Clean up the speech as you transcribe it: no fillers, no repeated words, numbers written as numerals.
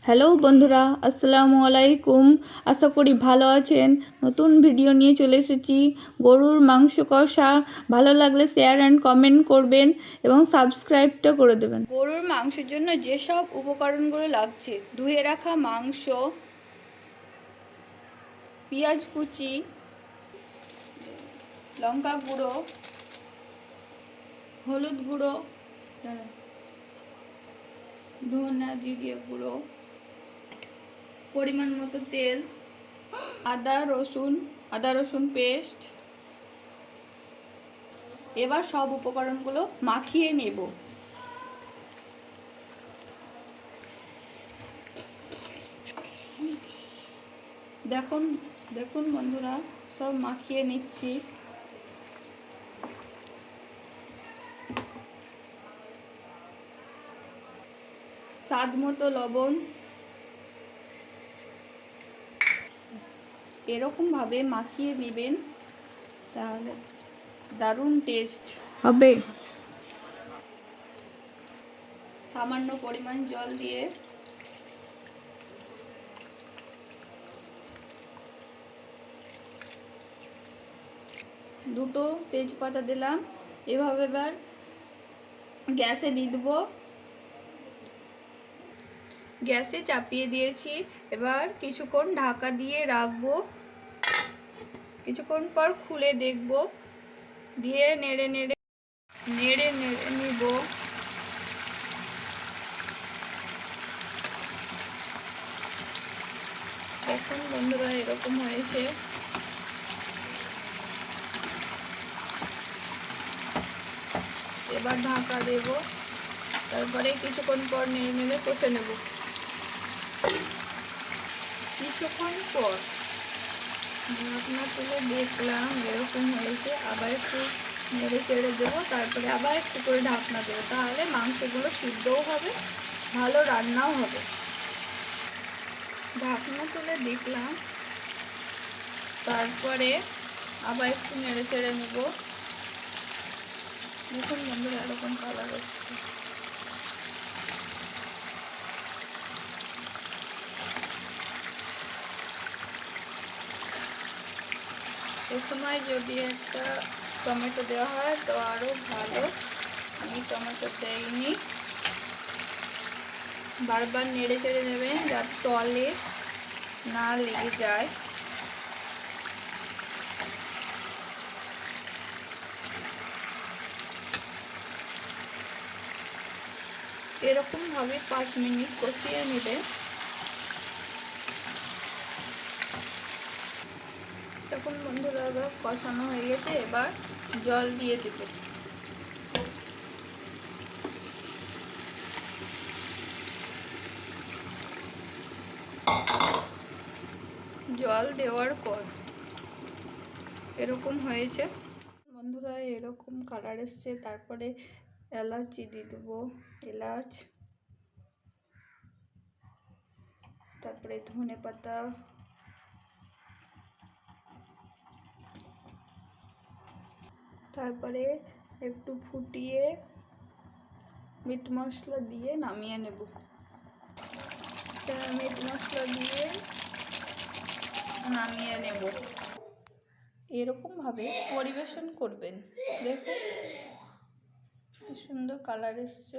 Hello বন্ধুরা, আসসালামু আলাইকুম। আশা করি ভালো আছেন। নতুন ভিডিও নিয়ে চলে এসেছি, গরুর মাংস কষা। ভালো লাগলে শেয়ার অ্যান্ড কমেন্ট করবেন এবং সাবস্ক্রাইবটা করে দেবেন। গরুর মাংসের জন্য যেসব উপকরণগুলো লাগছে: ধুয়ে রাখা মাংস, পেঁয়াজ কুচি, লঙ্কা গুঁড়ো, হলুদ গুঁড়ো, ধনা জিরে গুঁড়ো, পরিমাণ মতো তেল, আদা রসুন পেস্ট। এবার সব উপকরণগুলো মাখিয়ে নেব। দেখুন দেখুন বন্ধুরা, সব মাখিয়ে নিচ্ছি। স্বাদ মতো লবণ। এরকমভাবে মাখিয়ে নেবেন, তাহলে দারুণ টেস্ট হবে। সামান্য পরিমাণ জল দিয়ে দুটো তেজপাতা দিলাম। এভাবে এবার গ্যাসে দিয়ে দেবো। গ্যাসে চাপিয়ে দিয়েছি। এবার কিছুক্ষণ ঢাকা দিয়ে রাখবো। কিছুক্ষণ পর খুলে দেখব, দিয়ে নেড়ে নিব। দেখুন বন্ধুরা, এরকম হয়েছে। এবার ঢাকা দেব। তারপরে কিছুক্ষণ পর নেড়ে কষে নেব। কিছুক্ষণ পর ঢাকনা তুলে দেখলাম এরকম হয়েছে। আবার একটু নেড়ে চেড়ে দেবো। তারপরে আবার একটু করে ঢাকনা দেবো, তাহলে মাংসগুলো সিদ্ধও হবে, ভালো রান্নাও হবে। ঢাকনা তুলে দেখলাম, তারপরে আবার একটু নেড়ে চেড়ে নেব। দেখুন বন্ধুরা, এরকম কালার হচ্ছে। এ সময় যদি একটা টমেটো দেওয়া হয় তো আরও ভালো। আমি টমেটো দেইনি। বারবার নেড়ে চেড়ে নেবেন, যাতে তলে না লেগে যায়। এরকমভাবে 5 মিনিট কষিয়ে নেবেন। তখন বন্ধুরা, এবার কষানো হয়ে গেছে। এবার জল দিয়ে দেব। জল দেওয়ার পর এরকম হয়েছে বন্ধুরা, এরকম কালার এসছে। তারপরে এলাচি দিয়ে দেবো, এলাচ। তারপরে ধনে পাতা, তারপরে একটু ফুটিয়ে মিট মশলা দিয়ে নামিয়ে নেব। মিট মশলা দিয়ে নামিয়ে নেব। এরকমভাবে পরিবেশন করবেন। দেখুন কি সুন্দর কালার এসছে।